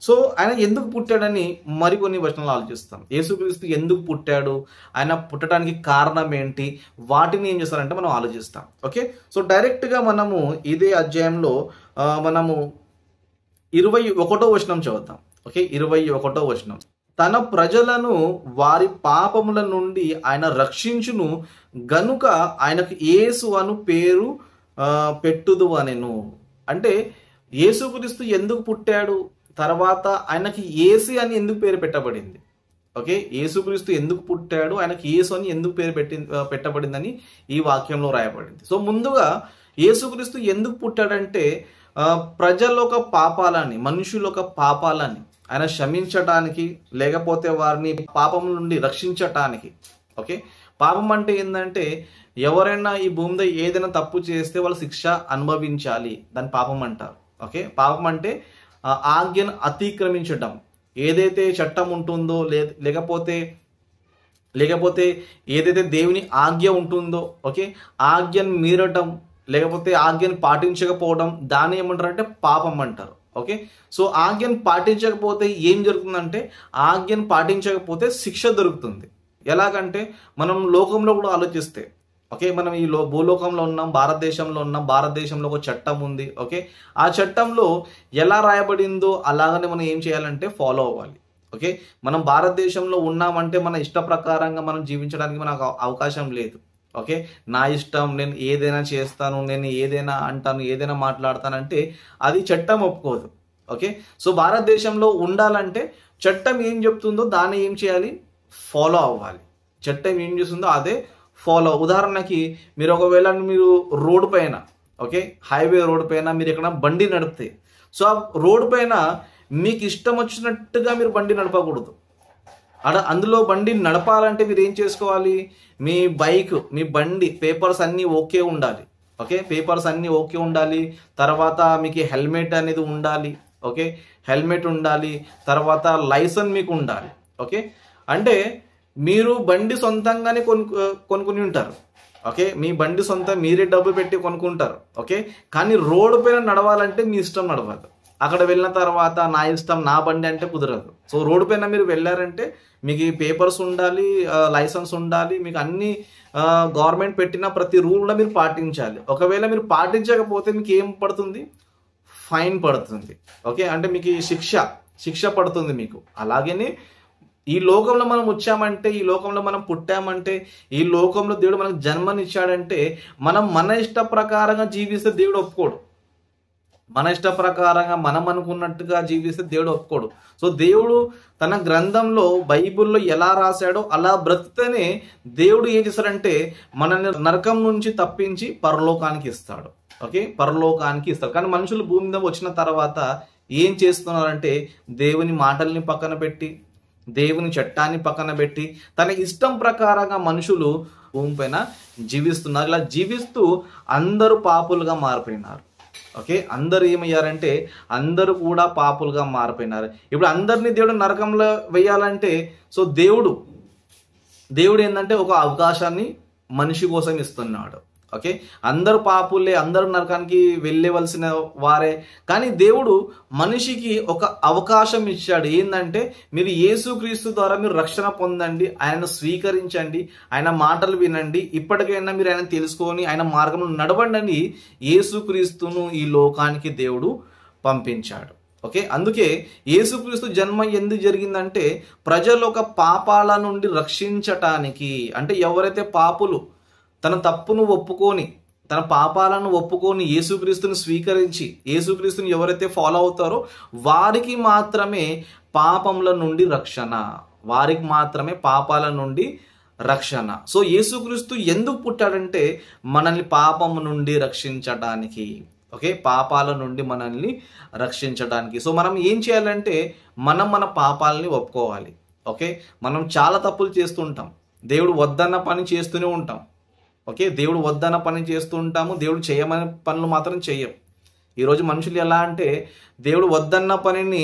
So ఆయన ఎందుకు పుట్టాడని మరికొన్ని వచనాలు ఆలోచిస్తాం. యేసుక్రీస్తు ఎందుకు పుట్టాడు, ఆయన పుట్టడానికి కారణం ఏంటి, వాటిని ఏం చేస్తారంటే మనం ఆలోచిస్తాం. ఓకే, సో డైరెక్ట్గా మనము ఇదే అధ్యాయంలో మనము 21వ వచనం చదువుతాం. ఓకే, 21వ వచనం. తన ప్రజలను వారి పాపముల నుండి ఆయన రక్షించును గనుక ఆయనకు యేసు అను పేరు పెట్టుదు అనెను. అంటే యేసుక్రీస్తు ఎందుకు పుట్టాడు, తర్వాత ఆయనకి యేసు అని ఎందుకు పేరు పెట్టబడింది. ఓకే, యేసుక్రీస్తు ఎందుకు పుట్టాడు, ఆయనకి యేసు అని ఎందుకు పేరు పెట్టబడిందని ఈ వాక్యంలో రాయబడింది. సో ముందుగా యేసుక్రీస్తు ఎందుకు పుట్టాడంటే ప్రజల ఒక పాపాలని, మనుషుల ఒక పాపాలని ఆయన క్షమించటానికి, లేకపోతే వారిని పాపం నుండి రక్షించటానికి. ఓకే, పాపం అంటే ఏంటంటే ఎవరైనా ఈ భూమిలో ఏదైనా తప్పు చేస్తే వాళ్ళు శిక్ష అనుభవించాలి, దాన్ని పాపం అంటారు. ఓకే, పాపం అంటే ఆజ్ఞను అతిక్రమించడం, ఏదైతే చట్టం ఉంటుందో లేకపోతే ఏదైతే దేవుని ఆజ్ఞ ఉంటుందో, ఓకే, ఆజ్ఞను మీరటం లేకపోతే ఆజ్ఞను పాటించకపోవడం, దాన్ని ఏమంటారంటే పాపం అంటారు. ఓకే, సో ఆజ్ఞను పాటించకపోతే ఏం జరుగుతుందంటే ఆజ్ఞను పాటించకపోతే శిక్ష దొరుకుతుంది. ఎలాగంటే మనం లోకంలో కూడా ఆలోచిస్తే, ఓకే, మనం ఈ భూలోకంలో ఉన్నాం, భారతదేశంలో ఉన్నాం, భారతదేశంలో ఒక చట్టం ఉంది. ఓకే, ఆ చట్టంలో ఎలా రాయబడిందో అలాగనే మనం ఏం చేయాలంటే ఫాలో అవ్వాలి. ఓకే, మనం భారతదేశంలో ఉన్నామంటే మన ఇష్ట ప్రకారంగా మనం జీవించడానికి మనకు అవకాశం లేదు. ఓకే, నా ఇష్టం, నేను ఏదైనా చేస్తాను, నేను ఏదైనా అంటాను, ఏదైనా మాట్లాడతానంటే అది చట్టం ఒప్పుకోదు. ఓకే, సో భారతదేశంలో ఉండాలంటే చట్టం ఏం చెప్తుందో దాన్ని ఏం చేయాలి, ఫాలో అవ్వాలి. చట్టం ఏం చేస్తుందో అదే ఫాలో. ఉదాహరణకి మీరు ఒకవేళ మీరు రోడ్డు పైన, ఓకే, హైవే రోడ్డు పైన మీరు ఎక్కడ బండి నడిపితే, సో ఆ రోడ్డు పైన మీకు ఇష్టం వచ్చినట్టుగా మీరు బండి నడపకూడదు. అందులో బండి నడపాలంటే మీరు ఏం చేసుకోవాలి, మీ బైక్, మీ బండి పేపర్స్ అన్నీ ఓకే ఉండాలి. ఓకే, పేపర్స్ అన్నీ ఓకే ఉండాలి. తర్వాత మీకు హెల్మెట్ అనేది ఉండాలి. ఓకే, హెల్మెట్ ఉండాలి. తర్వాత లైసెన్స్ మీకు ఉండాలి. ఓకే, అంటే మీరు బండి సొంతంగానే కొనుక్కుని ఉంటారు. ఓకే, మీ బండి సొంతం మీరే డబ్బు పెట్టి కొనుక్కుంటారు. ఓకే, కానీ రోడ్డు పైన నడవాలంటే మీ ఇష్టం నడవదు. అక్కడ వెళ్ళిన తర్వాత నా ఇష్టం, నా బండి అంటే కుదరదు. సో రోడ్డు పైన మీరు వెళ్ళారంటే మీకు పేపర్స్ ఉండాలి, లైసెన్స్ ఉండాలి, మీకు అన్ని గవర్నమెంట్ పెట్టిన ప్రతి రూల్ కూడా మీరు పాటించాలి. ఒకవేళ మీరు పాటించకపోతే మీకు ఏం పడుతుంది, ఫైన్ పడుతుంది. ఓకే, అంటే మీకు శిక్ష పడుతుంది మీకు. అలాగనే ఈ లోకంలో మనం వచ్చామంటే, ఈ లోకంలో మనం పుట్టామంటే, ఈ లోకంలో దేవుడు మనకు జన్మనిచ్చాడంటే మనం మన ఇష్ట ప్రకారంగా జీవిస్తే దేవుడు ఒప్పుకోడు. మన ఇష్ట ప్రకారంగా మనం అనుకున్నట్టుగా జీవిస్తే దేవుడు ఒప్పుకోడు. సో దేవుడు తన గ్రంథంలో బైబిల్లో ఎలా రాశాడో అలా బ్రతికితేనే దేవుడు ఏం చేస్తాడంటే మనల్ని నరకం నుంచి తప్పించి పరలోకానికి ఇస్తాడు. ఓకే, పరలోకానికి ఇస్తాడు. కానీ మనుషులు భూమి మీద వచ్చిన తర్వాత ఏం చేస్తున్నారంటే దేవుని మాటల్ని పక్కన పెట్టి, దేవుని చట్టాన్ని పక్కన పెట్టి తన ఇష్టం ప్రకారంగా మనుషులు భూమి పైన జీవిస్తున్నారు. ఇలా జీవిస్తూ అందరూ పాపులుగా మారిపోయినారు. ఓకే, అందరూ ఏమయ్యారంటే అందరూ కూడా పాపులుగా మారిపోయినారు. ఇప్పుడు అందరినీ దేవుడు నరకంలో వేయాలంటే సో దేవుడు ఏంటంటే ఒక అవకాశాన్ని మనిషి కోసం ఇస్తున్నాడు. ఓకే, అందరు పాపులే, అందరూ నరకానికి వెళ్ళవలసిన వారే, కానీ దేవుడు మనిషికి ఒక అవకాశం ఇచ్చాడు. ఏంటంటే మీరు యేసుక్రీస్తు ద్వారా మీరు రక్షణ పొందండి, ఆయన స్వీకరించండి, ఆయన మాటలు వినండి, ఇప్పటికైనా మీరు ఆయన తెలుసుకొని ఆయన మార్గంలో నడవండి అని యేసుక్రీస్తును ఈ లోకానికి దేవుడు పంపించాడు. ఓకే, అందుకే యేసుక్రీస్తు జన్మ ఎందుకు జరిగిందంటే ప్రజల ఒక పాపాల నుండి రక్షించటానికి. అంటే ఎవరైతే పాపులు తన తప్పును ఒప్పుకొని, తన పాపాలను ఒప్పుకొని యేసుక్రీస్తుని స్వీకరించి యేసుక్రీస్తుని ఎవరైతే ఫాలో అవుతారో వారికి మాత్రమే పాపముల నుండి రక్షణ, వారికి మాత్రమే పాపాల నుండి రక్షణ. సో యేసుక్రీస్తు ఎందుకు పుట్టాడంటే మనల్ని పాపము నుండి రక్షించడానికి. ఓకే, పాపాల నుండి మనల్ని రక్షించడానికి. సో మనం ఏం చేయాలంటే మన పాపాలని ఒప్పుకోవాలి. ఓకే, మనం చాలా తప్పులు చేస్తుంటాం, దేవుడు వద్దన్న పని చేస్తూనే ఉంటాం. ఓకే, దేవుడు వద్దన్న పని చేస్తూ ఉంటాము, దేవుడు చేయమని పనులు మాత్రం చెయ్యం. ఈరోజు మనుషులు ఎలా అంటే దేవుడు వద్దన్న పనిని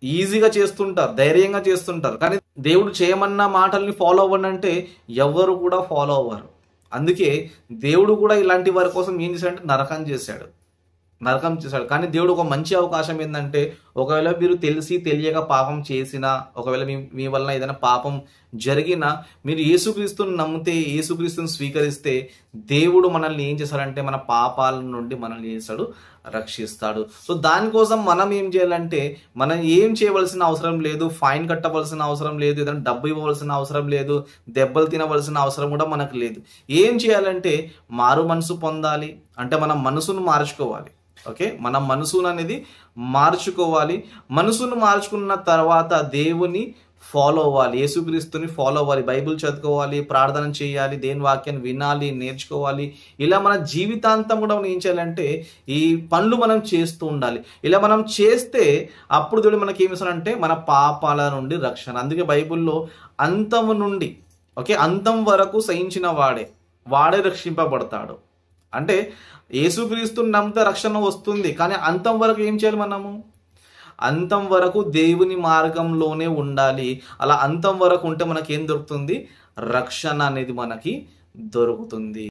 ఈజీగా చేస్తుంటారు, ధైర్యంగా చేస్తుంటారు, కానీ దేవుడు చేయమన్న మాటల్ని ఫాలో అవ్వండి అంటే ఎవరు కూడా ఫాలో అవ్వరు. అందుకే దేవుడు కూడా ఇలాంటి వారి కోసం ఏం చేశాడంటే నరకం చేశాడు. నరకం చేశాడు. కానీ దేవుడు ఒక మంచి అవకాశం ఏంటంటే, ఒకవేళ మీరు తెలిసి తెలియక పాపం చేసినా, ఒకవేళ మీ వలన ఏదైనా పాపం జరిగినా, మీరు యేసుక్రీస్తుని నమ్మితే, యేసుక్రీస్తుని స్వీకరిస్తే, దేవుడు మనల్ని ఏం చేస్తాడంటే మన పాపాల నుండి మనల్ని చేస్తాడు, రక్షిస్తాడు. సో దానికోసం మనం ఏం చేయాలంటే, మనం ఏం చేయవలసిన అవసరం లేదు, ఫైన్ కట్టవలసిన అవసరం లేదు, ఏదైనా డబ్బు ఇవ్వవలసిన అవసరం లేదు, దెబ్బలు తినవలసిన అవసరం కూడా మనకు లేదు. ఏం చేయాలంటే మారు మనసు పొందాలి, అంటే మన మనసును మార్చుకోవాలి. ఓకే, మన మనసును అనేది మార్చుకోవాలి. మనసును మార్చుకున్న తర్వాత దేవుని ఫాలో అవ్వాలి, యేసుక్రీస్తుని ఫాలో అవ్వాలి, బైబిల్ చదువుకోవాలి, ప్రార్థన చేయాలి, దేవుని వాక్యాన్ని వినాలి, నేర్చుకోవాలి. ఇలా మన జీవితాంతం కూడా మనం ఏం చేయాలంటే ఈ పనులు మనం చేస్తూ ఉండాలి. ఇలా మనం చేస్తే అప్పుడు దేవుడు మనకి ఏమి ఇస్తాడంటే మన పాపాల నుండి రక్షణ. అందుకే బైబిల్లో అంతము నుండి, ఓకే, అంతం వరకు సహించిన వాడే రక్షింపబడతాడు. అంటే యేసుక్రీస్తుని నమ్మితే రక్షణ వస్తుంది, కానీ అంతం వరకు ఏం చేయాలి మనము? అంతం వరకు దేవుని మార్గంలోనే ఉండాలి. అలా అంతం వరకు ఉంటే మనకి ఏం దొరుకుతుంది? రక్షణ అనేది మనకి దొరుకుతుంది.